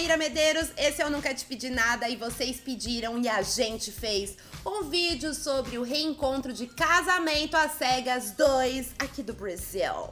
Maíra Medeiros, esse eu Nunca Te Pedi Nada e vocês pediram e a gente fez um vídeo sobre o reencontro de Casamento às Cegas 2 aqui do Brasil.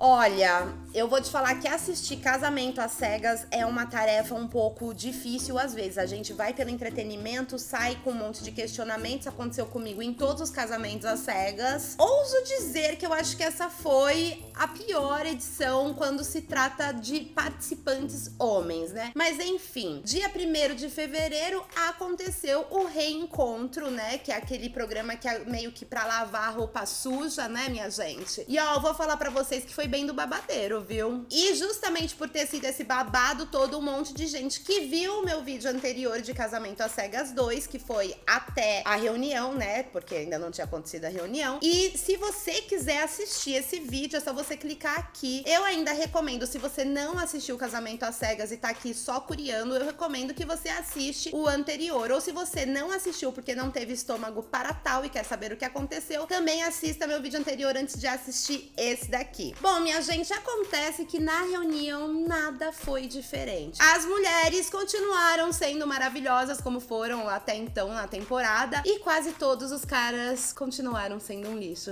Olha, eu vou te falar que assistir Casamento às Cegas é uma tarefa um pouco difícil às vezes. A gente vai pelo entretenimento, sai com um monte de questionamentos. Aconteceu comigo em todos os casamentos às cegas. Ouso dizer que eu acho que essa foi a pior edição quando se trata de participantes homens, né? Mas enfim, dia 1º de fevereiro aconteceu o reencontro, né? Que é aquele programa que é meio que pra lavar a roupa suja, né, minha gente? E ó, eu vou falar pra vocês que foi bem do babadeiro, viu? E justamente por ter sido esse babado todo, um monte de gente que viu o meu vídeo anterior de Casamento às Cegas 2, que foi até a reunião, né? Porque ainda não tinha acontecido a reunião. E se você quiser assistir esse vídeo, é só você clicar aqui. Eu ainda recomendo, se você não assistiu Casamento às Cegas e tá aqui só curiando, eu recomendo que você assiste o anterior. Ou se você não assistiu porque não teve estômago para tal e quer saber o que aconteceu, também assista meu vídeo anterior antes de assistir esse daqui. Bom, minha gente, acontece que na reunião nada foi diferente. As mulheres continuaram sendo maravilhosas como foram até então na temporada e quase todos os caras continuaram sendo um lixo.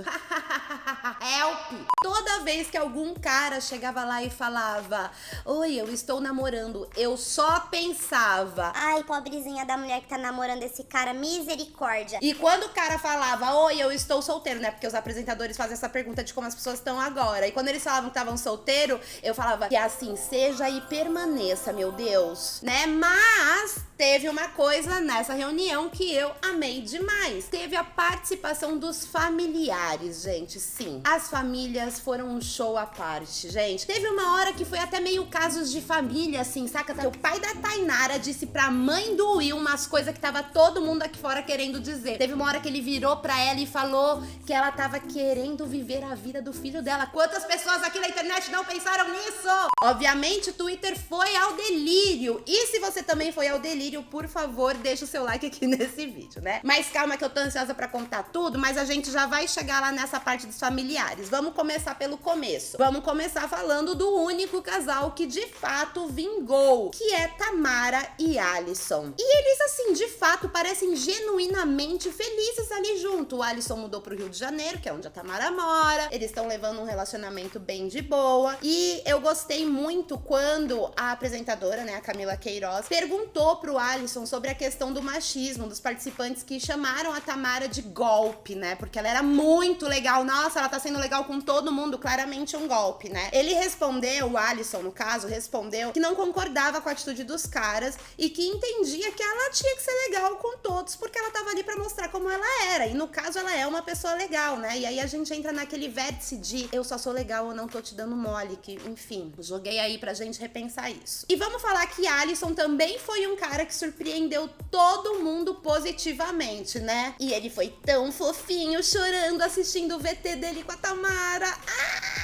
Help! Toda vez que algum cara chegava lá e falava: "Oi, eu estou namorando", eu só pensava: ai, pobrezinha da mulher que tá namorando esse cara, misericórdia. E quando o cara falava: "Oi, eu estou solteiro", né? Porque os apresentadores fazem essa pergunta de como as pessoas estão agora. E quando eles falavam que estavam solteiro, eu falava que assim seja e permaneça, meu Deus, né? Mas teve uma coisa nessa reunião que eu amei demais. Teve a participação dos familiares, gente, sim. As famílias foram um show à parte, gente. Teve uma hora que foi até meio casos de família, assim, saca? O pai da Tainara disse pra mãe do Will umas coisas que tava todo mundo aqui fora querendo dizer. Teve uma hora que ele virou pra ela e falou que ela tava querendo viver a vida do filho dela. Quantas pessoas aqui na internet não pensaram nisso? Obviamente, o Twitter foi ao delírio. E se você também foi ao delírio, por favor, deixa o seu like aqui nesse vídeo, né? Mas calma que eu tô ansiosa pra contar tudo, mas a gente já vai chegar lá nessa parte dos familiares. Vamos começar pelo começo. Vamos começar falando do único casal que de fato vingou, que é Tamara e Alisson. E eles, assim, de fato, parecem genuinamente felizes ali junto. O Alisson mudou pro Rio de Janeiro, que é onde a Tamara mora. Eles estão levando um relacionamento bem de boa. E eu gostei muito quando a apresentadora, né, a Camila Queiroz, perguntou pro Alisson sobre a questão do machismo, dos participantes que chamaram a Tamara de golpe, né? Porque ela era muito legal. Nossa, ela tá sendo legal com todo mundo, claramente um golpe, né? Ele respondeu, o Alisson, no caso, respondeu que não concordava com a atitude dos caras e que entendia que ela tinha que ser legal com todos, porque ela tava ali pra mostrar como ela era. E no caso, ela é uma pessoa legal, né? E aí a gente entra naquele vértice de eu só sou legal, eu não tô te dando mole, que, enfim, joguei aí pra gente repensar isso. E vamos falar que Alisson também foi um cara que surpreendeu todo mundo positivamente, né? E ele foi tão fofinho, chorando, assistindo o VT dele com a Tamara.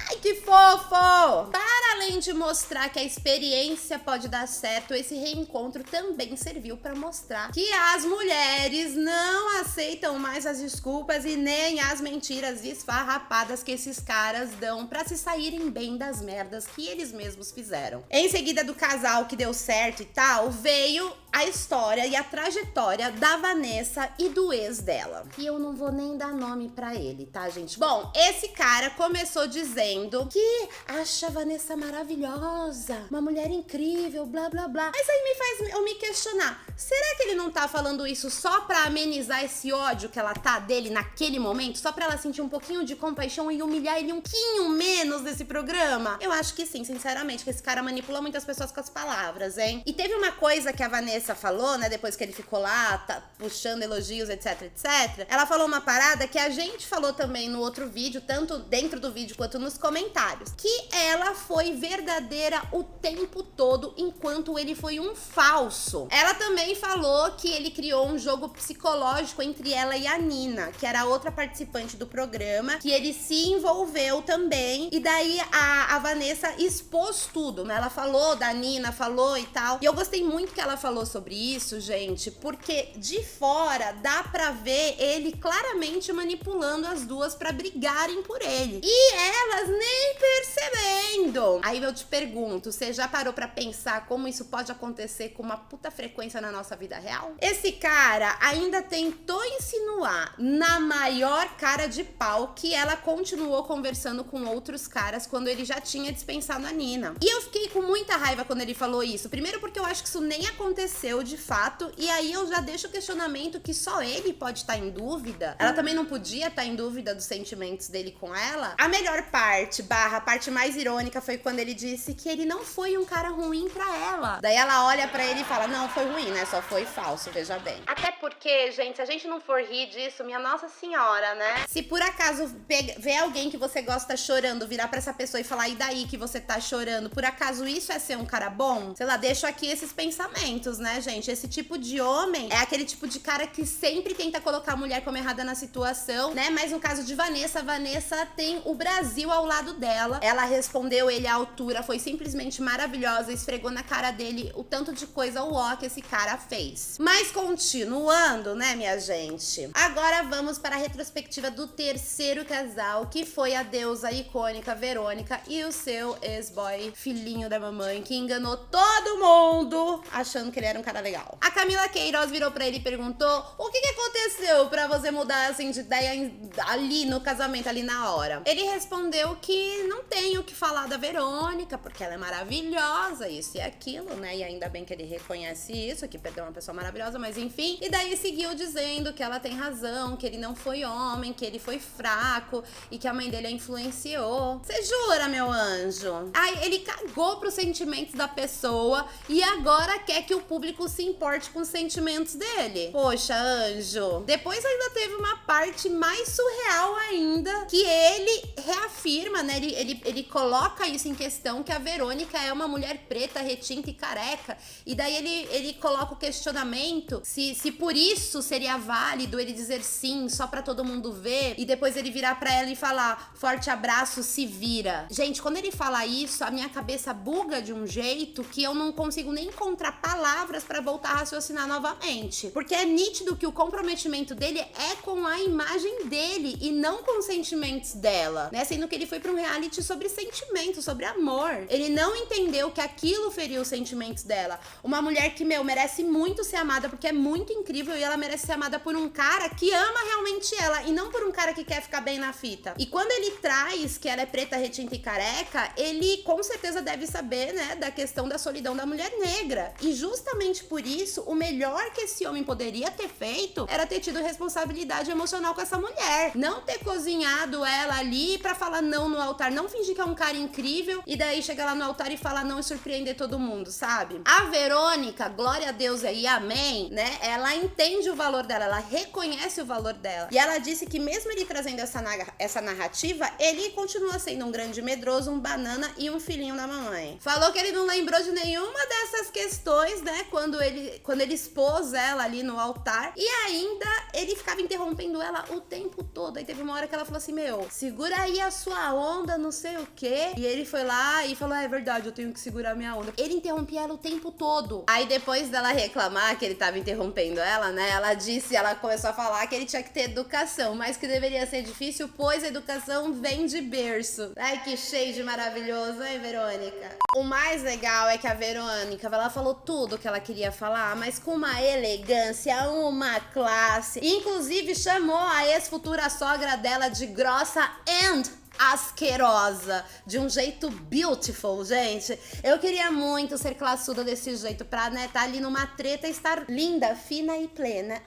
Ai, que fofo! Para além de mostrar que a experiência pode dar certo, esse reencontro também serviu pra mostrar que as mulheres não aceitam mais as desculpas e nem as mentiras esfarrapadas que esses caras dão pra se saírem bem das merdas que eles mesmos fizeram. Em seguida do casal que deu certo e tal, veio a história e a trajetória da Vanessa e do ex dela. E eu não vou nem dar nome pra ele, tá, gente? Bom, esse cara começou dizendo que acha a Vanessa maravilhosa, uma mulher incrível, blá, blá, blá. Mas aí me faz eu me questionar, será que ele não tá falando isso só pra amenizar esse ódio que ela tá dele naquele momento? Só pra ela sentir um pouquinho de compaixão e humilhar ele um pouquinho menos nesse programa? Eu acho que sim, sinceramente, que esse cara manipula muitas pessoas com as palavras, hein? E teve uma coisa que a Vanessa falou, né, depois que ele ficou lá, tá puxando elogios, etc, etc. Ela falou uma parada que a gente falou também no outro vídeo, tanto dentro do vídeo quanto nos comentários, que ela foi verdadeira o tempo todo, enquanto ele foi um falso. Ela também falou que ele criou um jogo psicológico entre ela e a Nina, que era a outra participante do programa, que ele se envolveu também, e daí a Vanessa expôs tudo, né? Ela falou da Nina, falou e tal, e eu gostei muito que ela falou sobre isso, gente, porque de fora dá pra ver ele claramente manipulando as duas pra brigarem por ele. E elas nem perceberam doido? Aí eu te pergunto, você já parou pra pensar como isso pode acontecer com uma puta frequência na nossa vida real? Esse cara ainda tentou insinuar na maior cara de pau que ela continuou conversando com outros caras quando ele já tinha dispensado a Nina. E eu fiquei com muita raiva quando ele falou isso. Primeiro porque eu acho que isso nem aconteceu de fato, e aí eu já deixo o questionamento que só ele pode estar em dúvida. Ela também não podia estar em dúvida dos sentimentos dele com ela. A melhor parte, a parte mais irônica, foi quando ele disse que ele não foi um cara ruim pra ela. Daí ela olha pra ele e fala, não, foi ruim, né? Só foi falso, veja bem. Até porque, gente, se a gente não for rir disso, minha Nossa Senhora, né? Se por acaso ver alguém que você gosta chorando, virar pra essa pessoa e falar, e daí que você tá chorando, por acaso isso é ser um cara bom? Sei lá, deixo aqui esses pensamentos, né, gente? Esse tipo de homem é aquele tipo de cara que sempre tenta colocar a mulher como errada na situação, né? Mas no caso de Vanessa, Vanessa tem o Brasil ao lado dela. Ela respondeu ele à altura, foi simplesmente maravilhosa, esfregou na cara dele o tanto de coisa uó que esse cara fez. Mas continuando, né, minha gente? Agora vamos para a retrospectiva do terceiro casal, que foi a deusa icônica Verônica e o seu ex-boy, filhinho da mamãe, que enganou todo mundo achando que ele era um cara legal. A Camila Queiroz virou pra ele e perguntou o que aconteceu pra você mudar assim de ideia ali no casamento, ali na hora. Ele respondeu que não tem o que falar da Verônica, porque ela é maravilhosa, isso e aquilo, né? E ainda bem que ele reconhece isso, que perdeu uma pessoa maravilhosa, mas enfim. E daí seguiu dizendo que ela tem razão, que ele não foi homem, que ele foi fraco e que a mãe dele a influenciou. Você jura, meu anjo? Ai, ele cagou pros sentimentos da pessoa e agora quer que o público se importe com os sentimentos dele. Poxa, anjo. Depois ainda teve uma parte mais surreal ainda, que ele reafirma, né? Ele coloca isso em questão, que a Verônica é uma mulher preta, retinta e careca. E daí ele coloca o questionamento se por isso seria válido ele dizer sim, só pra todo mundo ver, e depois ele virar pra ela e falar, forte abraço, se vira. Gente, quando ele fala isso, a minha cabeça buga de um jeito que eu não consigo nem encontrar palavras pra voltar a raciocinar novamente. Porque é nítido que o comprometimento dele é com a imagem dele e não com os sentimentos dela, né? Sendo que ele foi pra um reality sobre sentimento, sobre amor. Ele não entendeu que aquilo feriu os sentimentos dela. Uma mulher que, merece muito ser amada porque é muito incrível e ela merece ser amada por um cara que ama realmente ela e não por um cara que quer ficar bem na fita. E quando ele traz que ela é preta, retinta e careca, ele com certeza deve saber, né, da questão da solidão da mulher negra. E justamente por isso, o melhor que esse homem poderia ter feito era ter tido responsabilidade emocional com essa mulher. Não ter cozinhado ela ali pra falar não no altar, não fingir que é um cara incrível e daí chegar lá no altar e falar não e surpreender todo mundo, sabe? A Verônica, glória a Deus aí, amém, né? Ela entende o valor dela, ela reconhece o valor dela. E ela disse que mesmo ele trazendo essa narrativa, ele continua sendo um grande medroso, um banana e um filhinho da mamãe. Falou que ele não lembrou de nenhuma dessas questões, né? Quando ele expôs ela ali no altar. E ainda ele ficava interrompendo ela o tempo todo. Aí teve uma hora que ela falou assim, segura aí a sua onda, não sei o quê. E ele foi lá e falou, é verdade, eu tenho que segurar minha onda. Ele interrompia ela o tempo todo. Aí depois dela reclamar que ele tava interrompendo ela, né? Ela começou a falar que ele tinha que ter educação, mas que deveria ser difícil, pois a educação vem de berço. Ai, que shade maravilhoso, hein, Verônica? O mais legal é que a Verônica, ela falou tudo que ela queria falar, mas com uma elegância, uma classe. Inclusive chamou a ex-futura sogra dela de grossa and asquerosa, de um jeito beautiful, gente. Eu queria muito ser classuda desse jeito pra, né, tá ali numa treta e estar linda, fina e plena.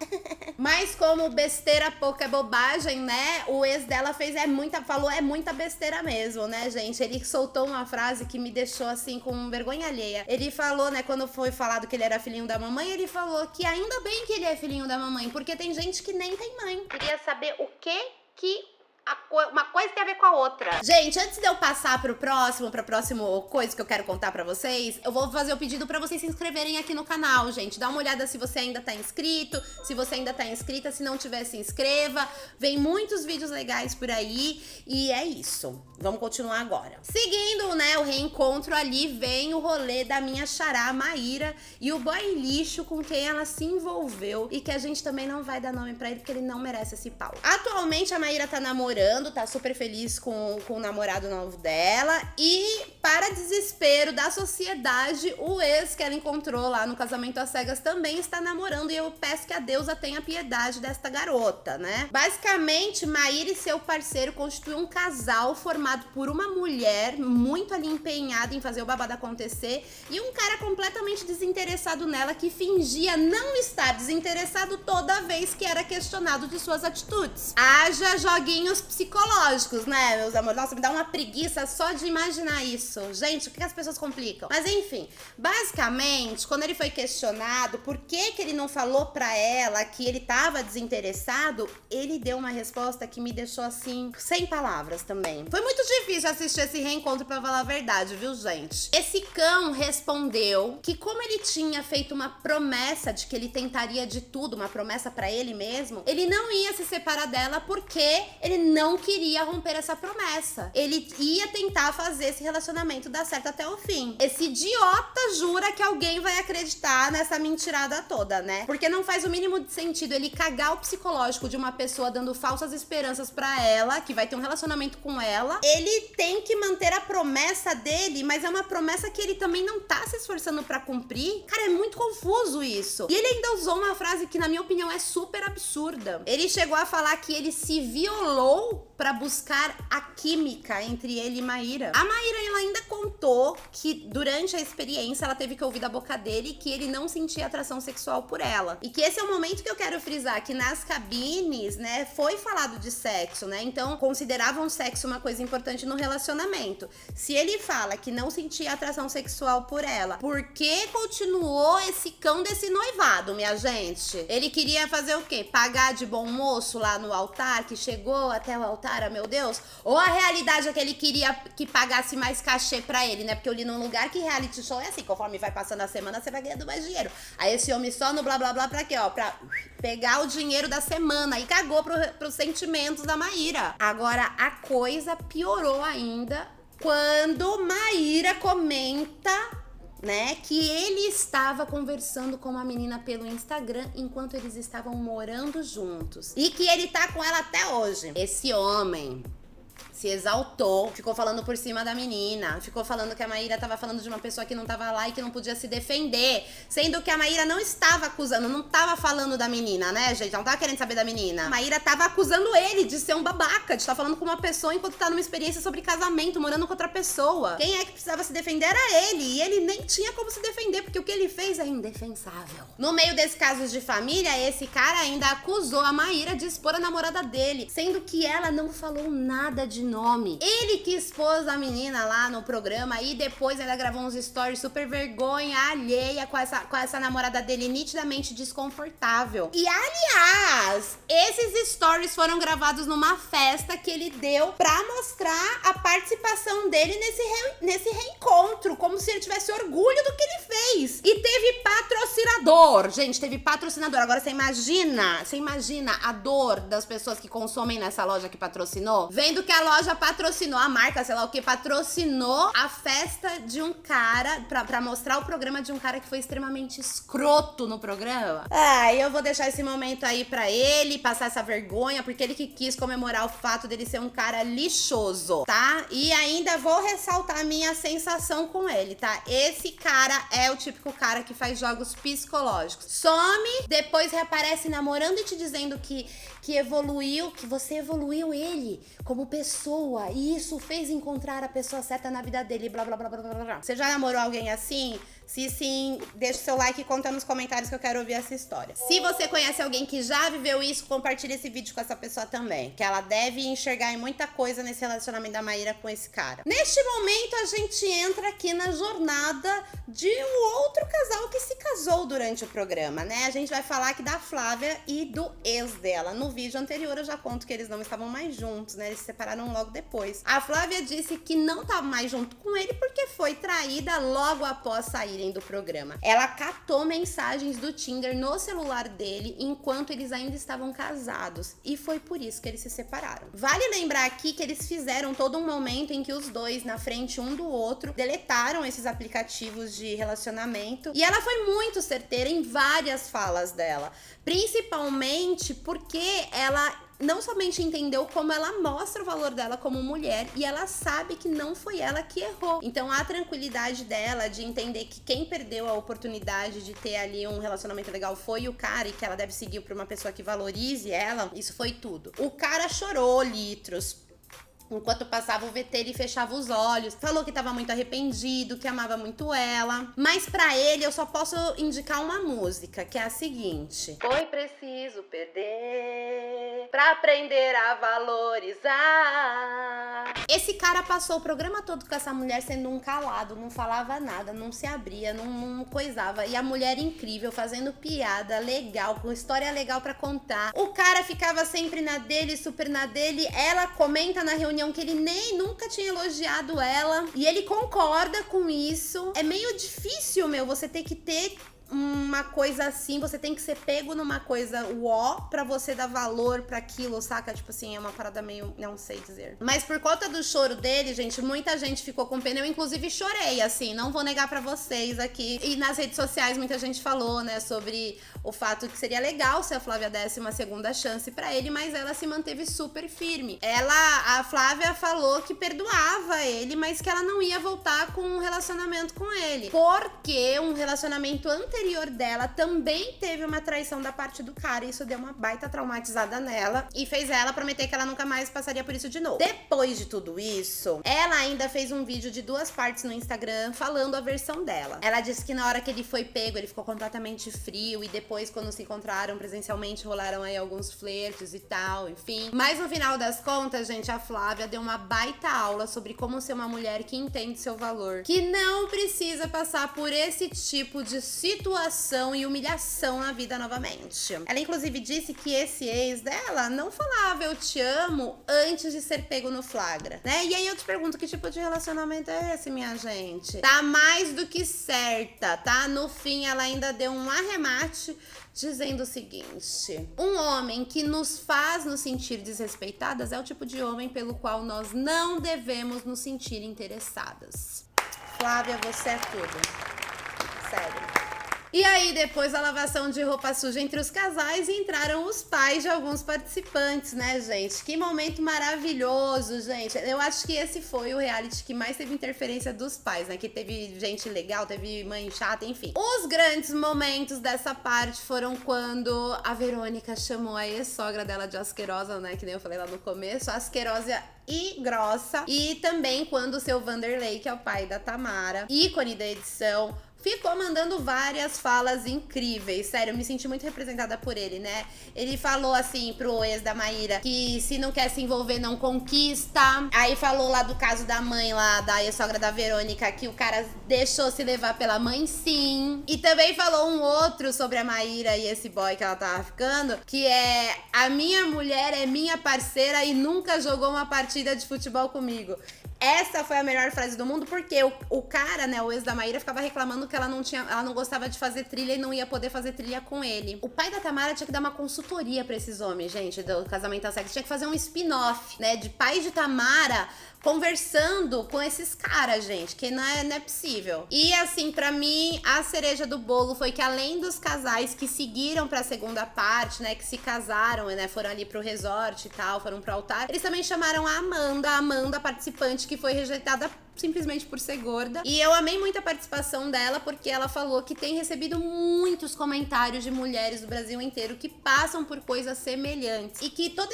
Mas como besteira pouca é bobagem, né, o ex dela falou muita besteira mesmo, né, gente. Ele soltou uma frase que me deixou, assim, com vergonha alheia. Ele falou, né, quando foi falado que ele era filhinho da mamãe, ele falou que ainda bem que ele é filhinho da mamãe, porque tem gente que nem tem mãe. Queria saber o que uma coisa tem a ver com a outra. Gente, antes de eu passar pra próximo coisa que eu quero contar pra vocês, eu vou fazer o pedido pra vocês se inscreverem aqui no canal, gente. Dá uma olhada se você ainda tá inscrito, se você ainda tá inscrita, se não tiver, se inscreva. Vem muitos vídeos legais por aí e é isso. Vamos continuar agora. Seguindo, né, o reencontro ali, vem o rolê da minha xará, Maíra, e o boy lixo com quem ela se envolveu e que a gente também não vai dar nome pra ele porque ele não merece esse pau. Atualmente a Maíra tá namorando namorando, tá super feliz com o namorado novo dela. E, para desespero da sociedade, o ex que ela encontrou lá no casamento às cegas também está namorando. E eu peço que a deusa tenha piedade desta garota, né? Basicamente, Maíra e seu parceiro constituem um casal formado por uma mulher muito ali empenhada em fazer o babado acontecer e um cara completamente desinteressado nela que fingia não estar desinteressado toda vez que era questionado de suas atitudes. Haja joguinhos psicológicos, né, meus amores? Nossa, me dá uma preguiça só de imaginar isso. Gente, o que as pessoas complicam? Mas enfim, basicamente, quando ele foi questionado por que ele não falou pra ela que ele tava desinteressado, ele deu uma resposta que me deixou assim, sem palavras também. Foi muito difícil assistir esse reencontro, pra falar a verdade, viu, gente? Esse cão respondeu que como ele tinha feito uma promessa de que ele tentaria de tudo, uma promessa pra ele mesmo, ele não ia se separar dela porque ele não queria romper essa promessa. Ele ia tentar fazer esse relacionamento dar certo até o fim. Esse idiota jura que alguém vai acreditar nessa mentirada toda, né? Porque não faz o mínimo de sentido ele cagar o psicológico de uma pessoa dando falsas esperanças pra ela, que vai ter um relacionamento com ela. Ele tem que manter a promessa dele, mas é uma promessa que ele também não tá se esforçando pra cumprir. Cara, é muito confuso isso. E ele ainda usou uma frase que, na minha opinião, é super absurda. Ele chegou a falar que ele se violou pra buscar a química entre ele e Maíra. A Maíra, ela ainda contou que durante a experiência ela teve que ouvir da boca dele que ele não sentia atração sexual por ela. E que esse é o momento que eu quero frisar, que nas cabines, né, foi falado de sexo, né? Então, consideravam sexo uma coisa importante no relacionamento. Se ele fala que não sentia atração sexual por ela, por que continuou esse cão desse noivado, minha gente? Ele queria fazer o quê? Pagar de bom moço lá no altar, que chegou até o altar, ah, meu Deus? Ou a realidade é que ele queria que pagasse mais cachê pra ele, né? Porque eu li num lugar que reality show é assim, conforme vai passando a semana, você vai ganhando mais dinheiro. Aí esse homem só no blá blá blá pra quê, ó? Pra pegar o dinheiro da semana e cagou pros sentimentos da Maíra. Agora, a coisa piorou ainda quando Maíra comenta, né, que ele estava conversando com uma menina pelo Instagram enquanto eles estavam morando juntos. E que ele tá com ela até hoje. Esse homem se exaltou, ficou falando por cima da menina, ficou falando que a Maíra tava falando de uma pessoa que não tava lá e que não podia se defender, sendo que a Maíra não estava acusando, não tava falando da menina, né, gente? Não tava querendo saber da menina. A Maíra tava acusando ele de ser um babaca, de estar falando com uma pessoa enquanto tá numa experiência sobre casamento, morando com outra pessoa. Quem é que precisava se defender era ele, e ele nem tinha como se defender, porque o que ele fez é indefensável. No meio desse caso de família, esse cara ainda acusou a Maíra de expor a namorada dele, sendo que ela não falou nada de nome. Ele que expôs a menina lá no programa e depois ela gravou uns stories super vergonha alheia com essa namorada dele nitidamente desconfortável. E aliás, esses stories foram gravados numa festa que ele deu pra mostrar a participação dele nesse reencontro, como se ele tivesse orgulho do que ele fez. E teve patrocinador. Gente, teve patrocinador. Agora você imagina a dor das pessoas que consomem nessa loja que patrocinou, vendo que a loja patrocinou, a marca, sei lá o que, patrocinou a festa de um cara pra mostrar o programa de um cara que foi extremamente escroto no programa. Eu vou deixar esse momento aí pra ele passar essa vergonha, porque ele que quis comemorar o fato dele ser um cara lixoso, tá? E ainda vou ressaltar a minha sensação com ele, tá? Esse cara é o típico cara que faz jogos psicológicos. Some, depois reaparece namorando e te dizendo que evoluiu, que você evoluiu ele como pessoa, e isso fez encontrar a pessoa certa na vida dele, blá blá blá blá blá blá. Você já namorou alguém assim? Se sim, deixa o seu like e conta nos comentários que eu quero ouvir essa história. Se você conhece alguém que já viveu isso, compartilha esse vídeo com essa pessoa também, que ela deve enxergar em muita coisa nesse relacionamento da Maíra com esse cara. Neste momento, a gente entra aqui na jornada de um outro casal que se casou durante o programa, né? A gente vai falar aqui da Flávia e do ex dela. No vídeo anterior, eu já conto que eles não estavam mais juntos, né? Eles se separaram logo depois. A Flávia disse que não estava mais junto com ele porque foi traída logo após saírem do programa. Ela catou mensagens do Tinder no celular dele enquanto eles ainda estavam casados, e foi por isso que eles se separaram. Vale lembrar aqui que eles fizeram todo um momento em que os dois, na frente um do outro, deletaram esses aplicativos de relacionamento, e ela foi muito certeira em várias falas dela, principalmente porque ela não somente entendeu como ela mostra o valor dela como mulher, e ela sabe que não foi ela que errou. Então a tranquilidade dela de entender que quem perdeu a oportunidade de ter ali um relacionamento legal foi o cara, e que ela deve seguir por uma pessoa que valorize ela, isso foi tudo. O cara chorou litros enquanto passava o VT, ele fechava os olhos, falou que tava muito arrependido, que amava muito ela. Mas pra ele, eu só posso indicar uma música, que é a seguinte: foi preciso perder pra aprender a valorizar. Esse cara passou o programa todo com essa mulher sendo um calado, não falava nada, não se abria, não coisava. E a mulher incrível, fazendo piada legal, com história legal pra contar. O cara ficava sempre na dele, super na dele. Ela comenta na reunião que ele nem nunca tinha elogiado ela, e ele concorda com isso. É meio difícil, você ter que ter uma coisa assim, você tem que ser pego numa coisa pra você dar valor pra aquilo, saca? Tipo assim, é uma parada meio, não sei dizer. Mas por conta do choro dele, gente, muita gente ficou com pena. Eu inclusive chorei, assim, não vou negar pra vocês aqui. E nas redes sociais muita gente falou, né, sobre o fato que seria legal se a Flávia desse uma segunda chance pra ele, mas ela se manteve super firme. A Flávia falou que perdoava ele, mas que ela não ia voltar com um relacionamento com ele, porque um relacionamento anterior dela também teve uma traição da parte do cara, e isso deu uma baita traumatizada nela e fez ela prometer que ela nunca mais passaria por isso de novo. Depois de tudo isso, ela ainda fez um vídeo de 2 partes no Instagram falando a versão dela. Ela disse que na hora que ele foi pego, ele ficou completamente frio, e depois, quando se encontraram presencialmente, rolaram aí alguns flertes e tal, enfim. Mas no final das contas, gente, a Flávia deu uma baita aula sobre como ser uma mulher que entende seu valor, que não precisa passar por esse tipo de situação e humilhação na vida novamente. Ela inclusive disse que esse ex dela não falava eu te amo antes de ser pego no flagra, né? E aí eu te pergunto, que tipo de relacionamento é esse, minha gente? Tá mais do que certa, tá? No fim, ela ainda deu um arremate dizendo o seguinte: um homem que nos faz nos sentir desrespeitadas é o tipo de homem pelo qual nós não devemos nos sentir interessadas. Flávia, você é tudo. Sério. E aí, depois da lavação de roupa suja entre os casais, entraram os pais de alguns participantes, né, gente? Que momento maravilhoso, gente. Eu acho que esse foi o reality que mais teve interferência dos pais, né? Que teve gente legal, teve mãe chata, enfim. Os grandes momentos dessa parte foram quando a Verônica chamou a ex-sogra dela de asquerosa, né? Que nem eu falei lá no começo, asquerosa e grossa. E também quando o seu Vanderlei, que é o pai da Tamara, ícone da edição, ficou mandando várias falas incríveis. Sério, eu me senti muito representada por ele, né? Ele falou assim pro ex da Maíra que se não quer se envolver, não conquista. Aí falou lá do caso da mãe lá, da ex-sogra da Verônica, que o cara deixou se levar pela mãe, sim. E também falou um outro sobre a Maíra e esse boy que ela tava ficando, que é: a minha mulher é minha parceira e nunca jogou uma partida de futebol comigo. Essa foi a melhor frase do mundo, porque o cara, né, o ex da Maíra, ficava reclamando que ela não gostava de fazer trilha e não ia poder fazer trilha com ele. O pai da Tamara tinha que dar uma consultoria pra esses homens, gente, do casamento às cegas. Tinha que fazer um spin-off, né, de pai de Tamara conversando com esses caras, gente, que não é possível. E assim, pra mim, a cereja do bolo foi que, além dos casais que seguiram pra segunda parte, né, que se casaram, né, foram ali pro resort e tal, foram pro altar, eles também chamaram a Amanda, participante que foi rejeitada simplesmente por ser gorda. E eu amei muito a participação dela, porque ela falou que tem recebido muitos comentários de mulheres do Brasil inteiro que passam por coisas semelhantes, e que toda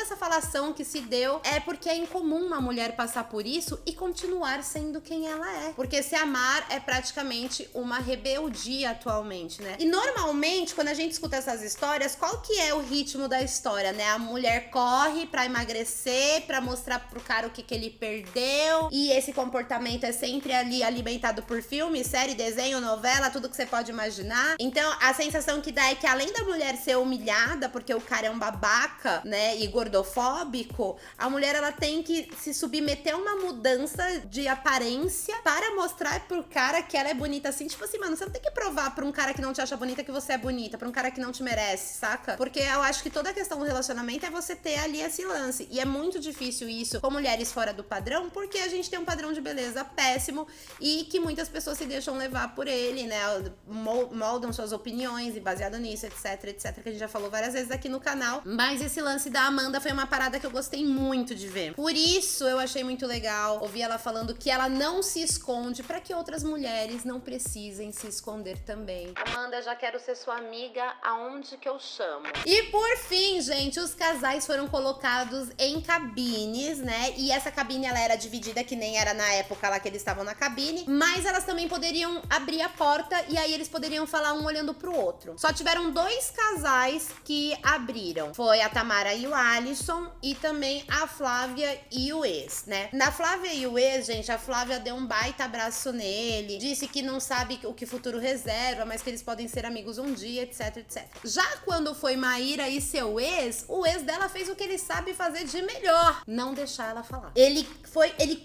essa falação que se deu é porque é incomum uma mulher passar por isso e continuar sendo quem ela é, porque se amar é praticamente uma rebeldia atualmente, né? E normalmente, quando a gente escuta essas histórias, qual que é o ritmo da história, né? A mulher corre pra emagrecer, pra mostrar pro cara o que ele perdeu, e esse comportamento é sempre ali alimentado por filme, série, desenho, novela, tudo que você pode imaginar. Então a sensação que dá é que, além da mulher ser humilhada porque o cara é um babaca, né, e gordofóbico, a mulher, ela tem que se submeter a uma mudança de aparência para mostrar pro cara que ela é bonita, assim, tipo assim, mano, você não tem que provar pra um cara que não te acha bonita que você é bonita, pra um cara que não te merece, saca? Porque eu acho que toda a questão do relacionamento é você ter ali esse lance, e é muito difícil isso com mulheres fora do padrão, porque a gente tem um padrão padrão de beleza péssimo e que muitas pessoas se deixam levar por ele, né? Moldam suas opiniões e baseado nisso, etc, etc, que a gente já falou várias vezes aqui no canal. Mas esse lance da Amanda foi uma parada que eu gostei muito de ver. Por isso eu achei muito legal ouvir ela falando que ela não se esconde para que outras mulheres não precisem se esconder também. Amanda, já quero ser sua amiga aonde que eu chamo. E por fim, gente, os casais foram colocados em cabines, né? E essa cabine, ela era dividida, que nem era na época lá que eles estavam na cabine, mas elas também poderiam abrir a porta e aí eles poderiam falar um olhando pro outro. Só tiveram 2 casais que abriram. Foi a Tamara e o Alisson e também a Flávia e o ex, né? Na Flávia e o ex, gente, a Flávia deu um baita abraço nele, disse que não sabe o que o futuro reserva, mas que eles podem ser amigos um dia, etc, etc. Já quando foi Maíra e seu ex, o ex dela fez o que ele sabe fazer de melhor, não deixar ela falar. Ele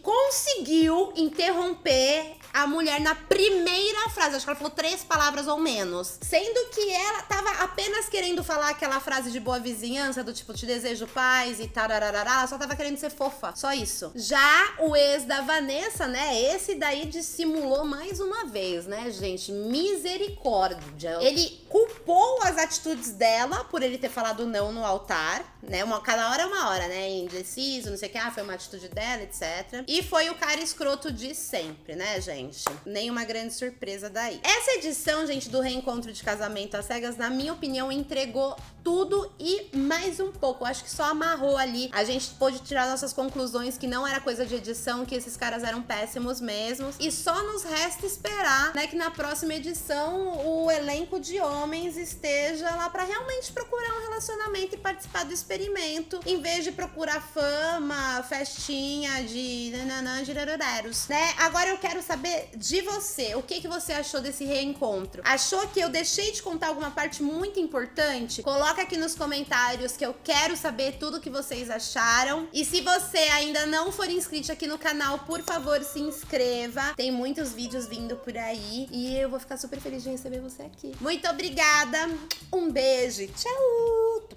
conseguiu interromper a mulher na primeira frase, acho que ela falou 3 palavras ou menos, sendo que ela tava apenas querendo falar aquela frase de boa vizinhança, do tipo, te desejo paz e tarararará, ela só tava querendo ser fofa, só isso. Já o ex da Vanessa, né, esse daí dissimulou mais uma vez, né, gente, misericórdia. Ele culpou as atitudes dela por ele ter falado não no altar, né, cada hora é uma hora, né, indeciso, não sei o que, foi uma atitude dela, etc. E foi o cara escroto de sempre, né, gente? Nenhuma grande surpresa daí. Essa edição, gente, do Reencontro de Casamento às Cegas, na minha opinião, entregou tudo e mais um pouco. Acho que só amarrou ali. A gente pôde tirar nossas conclusões que não era coisa de edição, que esses caras eram péssimos mesmo. E só nos resta esperar, né, que na próxima edição o elenco de homens esteja lá pra realmente procurar um relacionamento e participar do experimento, em vez de procurar fama, festinha de nananã, giraroreros, né? Agora eu quero saber de você, o que você achou desse reencontro? Achou que eu deixei de contar alguma parte muito importante? Coloca aqui nos comentários que eu quero saber tudo que vocês acharam. E se você ainda não for inscrito aqui no canal, por favor, se inscreva. Tem muitos vídeos vindo por aí e eu vou ficar super feliz de receber você aqui. Muito obrigada, um beijo, tchau!